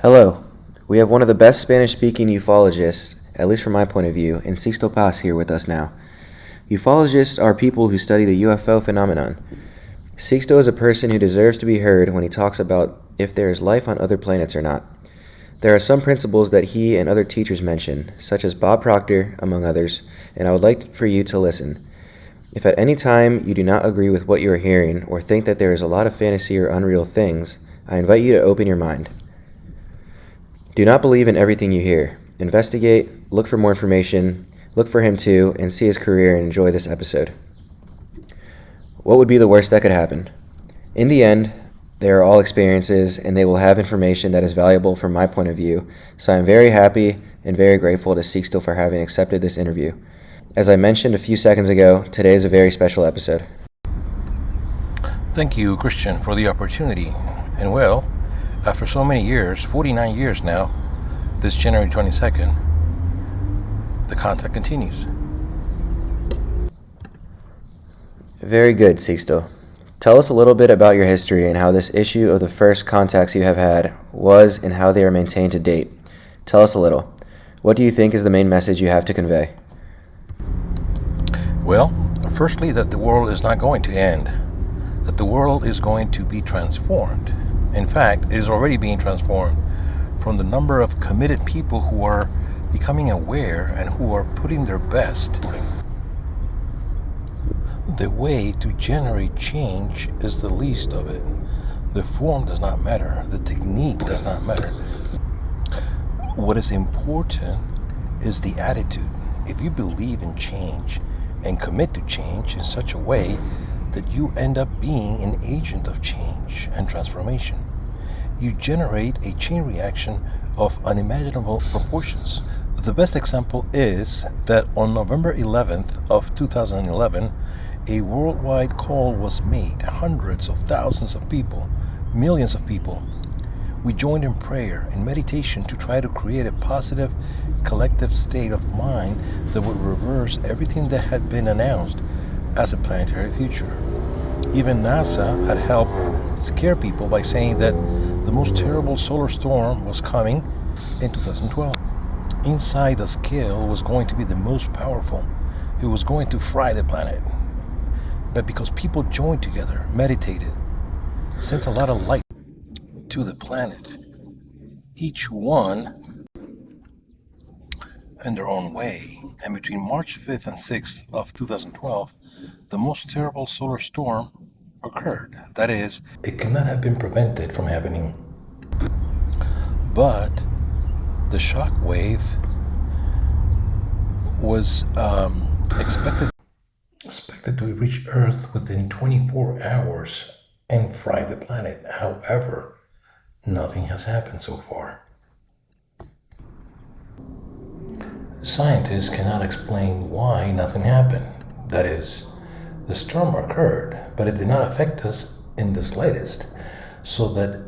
Hello. We have one of the best Spanish-speaking ufologists, at least from my point of view, in Sixto Paz here with us now. Ufologists are people who study the UFO phenomenon. Sixto is a person who deserves to be heard when he talks about if there is life on other planets or not. There are some principles that he and other teachers mention, such as Bob Proctor, among others, and I would like for you to listen. If at any time you do not agree with what you are hearing or think that there is a lot of fantasy or unreal things, I invite you to open your mind. Do not believe in everything you hear. Investigate, look for more information, look for him too, and see his career and enjoy this episode. What would be the worst that could happen? In the end, they are all experiences, and they will have information that is valuable from my point of view, so I am very happy and very grateful to Sixto for having accepted this interview. As I mentioned a few seconds ago, today is a very special episode. Thank you, Christian, for the opportunity. And well, after so many years, 49 years now, this January 22nd, the contact continues. Very good, Sixto. Tell us a little bit about your history and how this issue of the first contacts you have had was and how they are maintained to date. Tell us a little. What do you think is the main message you have to convey? Well, firstly, that the world is not going to end, that the world is going to be transformed. In fact, it is already being transformed from the number of committed people who are becoming aware and who are putting their best. The way to generate change is the least of it. The form does not matter. The technique does not matter. What is important is the attitude. If you believe in change and commit to change in such a way that you end up being an agent of change and transformation, you generate a chain reaction of unimaginable proportions. The best example is that on November 11th of 2011, a worldwide call was made. Hundreds of thousands of people, millions of people. We joined in prayer and meditation to try to create a positive, collective state of mind that would reverse everything that had been announced as a planetary future. Even NASA had helped scare people by saying that the most terrible solar storm was coming in 2012. Inside the scale was going to be the most powerful. It was going to fry the planet. But because people joined together, meditated, sent a lot of light to the planet, each one in their own way. And between March 5th and 6th of 2012, the most terrible solar storm occurred. That is, it could not have been prevented from happening. But the shock wave was expected to reach Earth within 24 hours and fry the planet. However, nothing has happened so far. Scientists cannot explain why nothing happened. That is, the storm occurred, but it did not affect us in the slightest. So that,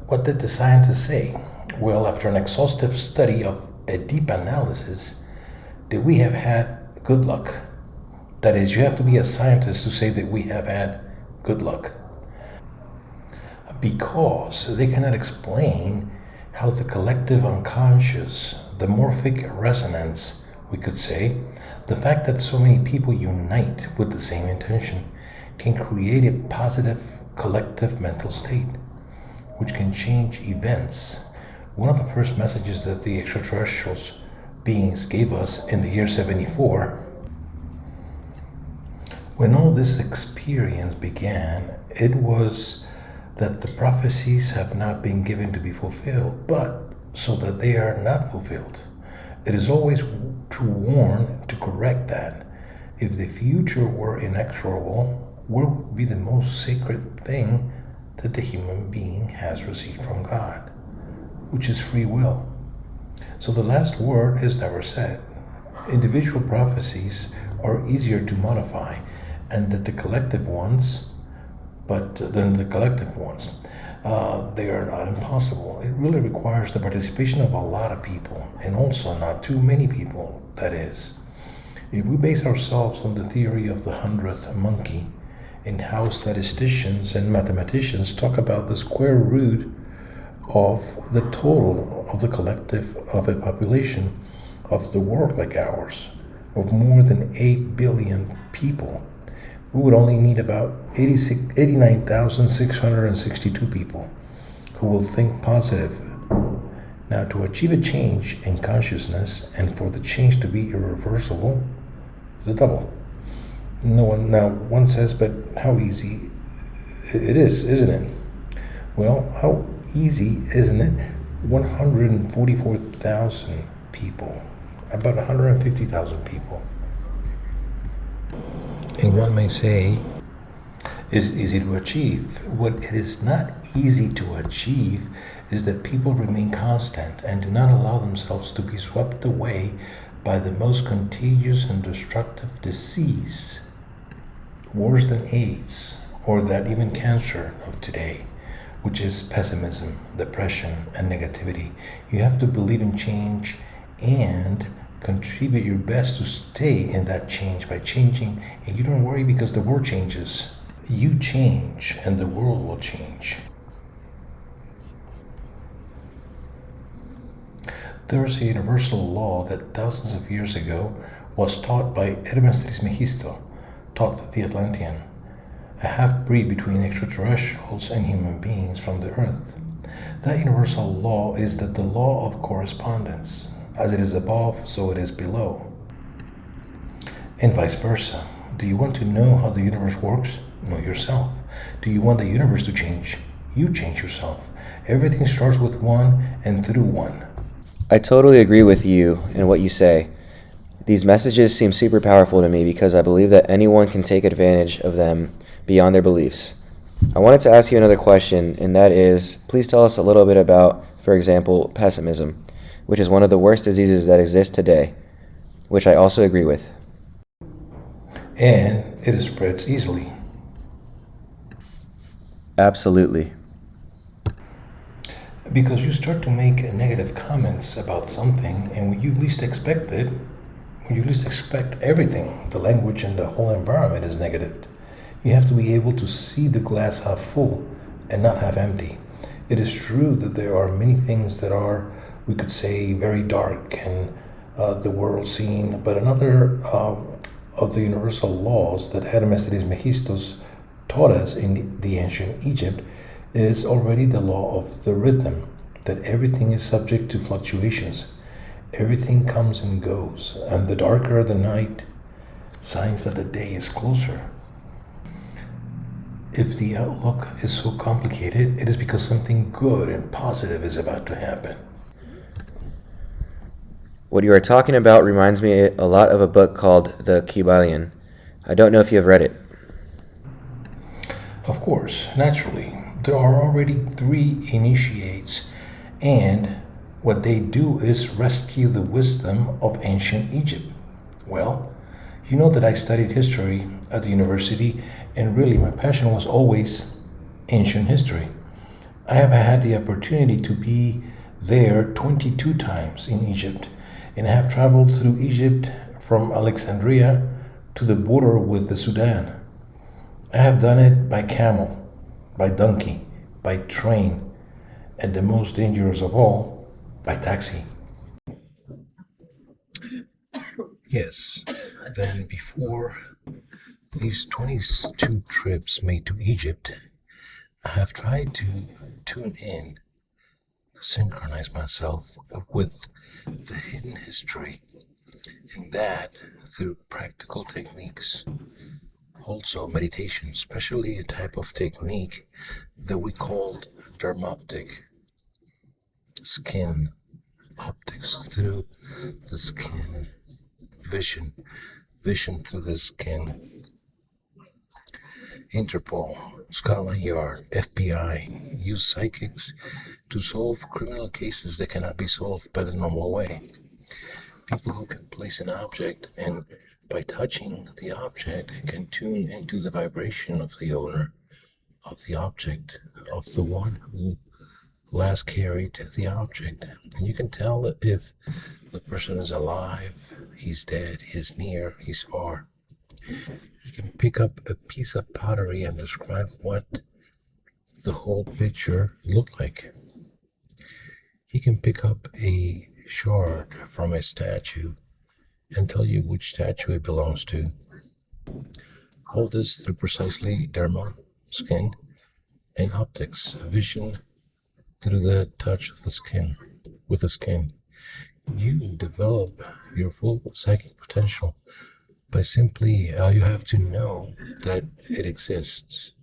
what did the scientists say? Well, after an exhaustive study of a deep analysis, that we have had good luck. That is, you have to be a scientist to say that we have had good luck. Because they cannot explain how the collective unconscious, the morphic resonance, we could say, the fact that so many people unite with the same intention can create a positive collective mental state, which can change events. One of the first messages that the extraterrestrials beings gave us in the year 74, when all this experience began, it was that the prophecies have not been given to be fulfilled, but so that they are not fulfilled. It is always to warn, to correct that. If the future were inexorable, what would be the most sacred thing that the human being has received from God, which is free will? So the last word is never said. Individual prophecies are easier to modify, and that the collective ones, they are not impossible. It really requires the participation of a lot of people, and also not too many people, that is. If we base ourselves on the theory of the 100th monkey, in how statisticians and mathematicians talk about the square root of the total of the collective of a population of the world like ours, of more than 8 billion people. We would only need about 89,662 people who will think positive. Now, to achieve a change in consciousness and for the change to be irreversible, the double. No one now one says, but how easy it is, isn't it? Well, how easy isn't it? 144,000 people, about 150,000 people. And one may say, is easy to achieve. What it is not easy to achieve is that people remain constant and do not allow themselves to be swept away by the most contagious and destructive disease, worse than AIDS or that even cancer of today, which is pessimism, depression, and negativity. You have to believe in change and contribute your best to stay in that change by changing, and you don't worry because the world changes. You change and the world will change. There is a universal law that thousands of years ago was taught by Hermes Trismegisto, taught the Atlantean, a half-breed between extraterrestrials and human beings from the earth. That universal law is that the law of correspondence, as it is above, so it is below, and vice versa. Do you want to know how the universe works? Know yourself. Do you want the universe to change? You change yourself. Everything starts with one and through one. I totally agree with you and what you say. These messages seem super powerful to me because I believe that anyone can take advantage of them beyond their beliefs. I wanted to ask you another question, and that is, please tell us a little bit about, for example, pessimism, which is one of the worst diseases that exist today, which I also agree with. And it spreads easily. Absolutely. Because you start to make negative comments about something, and when you least expect it, when you least expect everything, the language and the whole environment is negative. You have to be able to see the glass half full and not half empty. It is true that there are many things that are, we could say, very dark and the world scene, but another of the universal laws that Hermes Trismegisto taught us in the ancient Egypt is already the law of the rhythm, that everything is subject to fluctuations. Everything comes and goes, and the darker the night, signs that the day is closer. If the outlook is so complicated, it is because something good and positive is about to happen. What you are talking about reminds me a lot of a book called The Kybalion. I don't know if you have read it. Of course, naturally, there are already 3 initiates, and what they do is rescue the wisdom of ancient Egypt. Well, you know that I studied history at the university, and really my passion was always ancient history. I have had the opportunity to be there 22 times in Egypt, and I have traveled through Egypt from Alexandria to the border with the Sudan. I have done it by camel, by donkey, by train, and the most dangerous of all, by taxi. Yes, then before these 22 trips made to Egypt, I have tried to tune in, synchronize myself with the hidden history, and that through practical techniques. Also, meditation, especially a type of technique that we called dermoptic, skin optics through the skin, vision through the skin. Interpol, Scotland Yard, FBI use psychics to solve criminal cases that cannot be solved by the normal way. People who can place an object and by touching the object can tune into the vibration of the owner of the object, of the one who last carried the object. And you can tell if the person is alive, he's dead, he's near, he's far. You can pick up a piece of pottery and describe what the whole picture looked like. He can pick up a shard from a statue and tell you which statue it belongs to. All this through precisely dermal, skin, and optics, vision through the touch of the skin, with the skin. You develop your full psychic potential by simply, you have to know that it exists,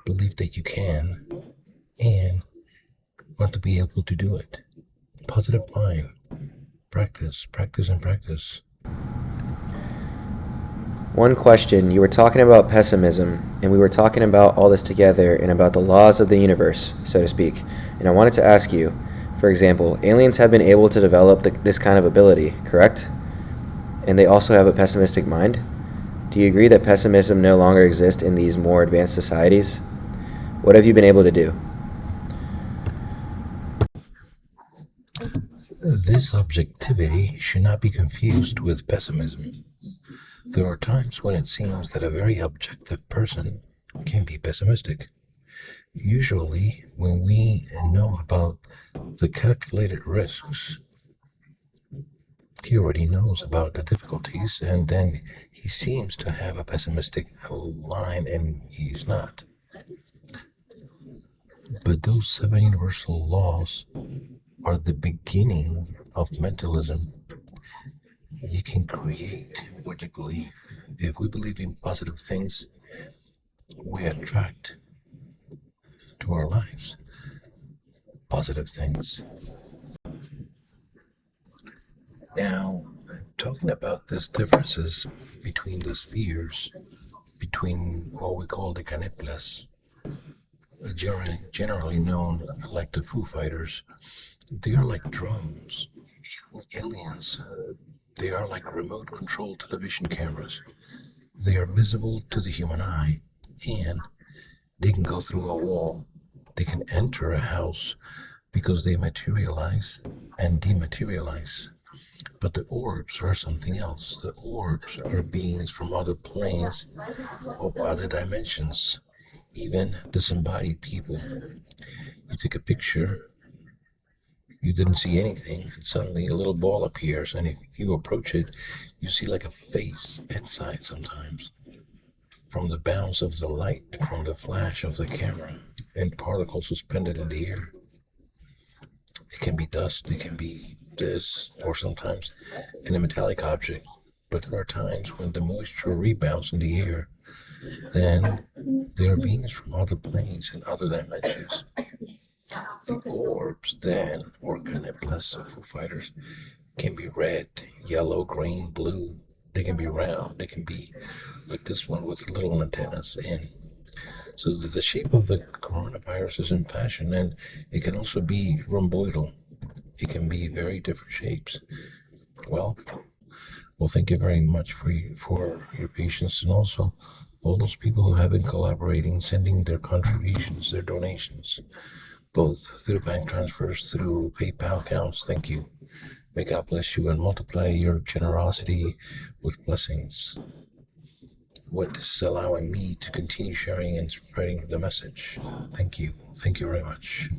believe that you can, and want to be able to do it. Positive mind, practice, practice, and practice. One question, you were talking about pessimism, and we were talking about all this together and about the laws of the universe, so to speak. And I wanted to ask you, for example, aliens have been able to develop this kind of ability, correct? And they also have a pessimistic mind? Do you agree that pessimism no longer exists in these more advanced societies? What have you been able to do? This objectivity should not be confused with pessimism. There are times when it seems that a very objective person can be pessimistic. Usually, when we know about the calculated risks, he already knows about the difficulties, and then he seems to have a pessimistic line, and he's not. But those 7 universal laws are the beginning of mentalism. You can create what you believe. If we believe in positive things, we attract to our lives positive things. Now, talking about these differences between the spheres, between what we call the caneplas, generally known like the Foo Fighters, they are like drones, aliens. They are like remote controlled television cameras. They are visible to the human eye, and they can go through a wall. They can enter a house because they materialize and dematerialize. But the orbs are something else. The orbs are beings from other planes of other dimensions, even disembodied people. You take a picture, you didn't see anything, and suddenly a little ball appears, and if you approach it, you see like a face inside sometimes. From the bounce of the light, from the flash of the camera, and particles suspended in the air. It can be dust, it can be this, or sometimes in a metallic object. But there are times when the moisture rebounds in the air, then there are beings from other planes and other dimensions. The orbs then, or caneplas of Foo Fighters, can be red, yellow, green, blue. They can be round, they can be like this one with little antennas in. So the shape of the coronavirus is in fashion, and it can also be rhomboidal. It can be very different shapes. Well, well, thank you very much for your patience, and also all those people who have been collaborating, sending their contributions, their donations, both through bank transfers, through PayPal accounts. Thank you. May God bless you and multiply your generosity with blessings. What this is allowing me to continue sharing and spreading the message. Thank you. Thank you very much.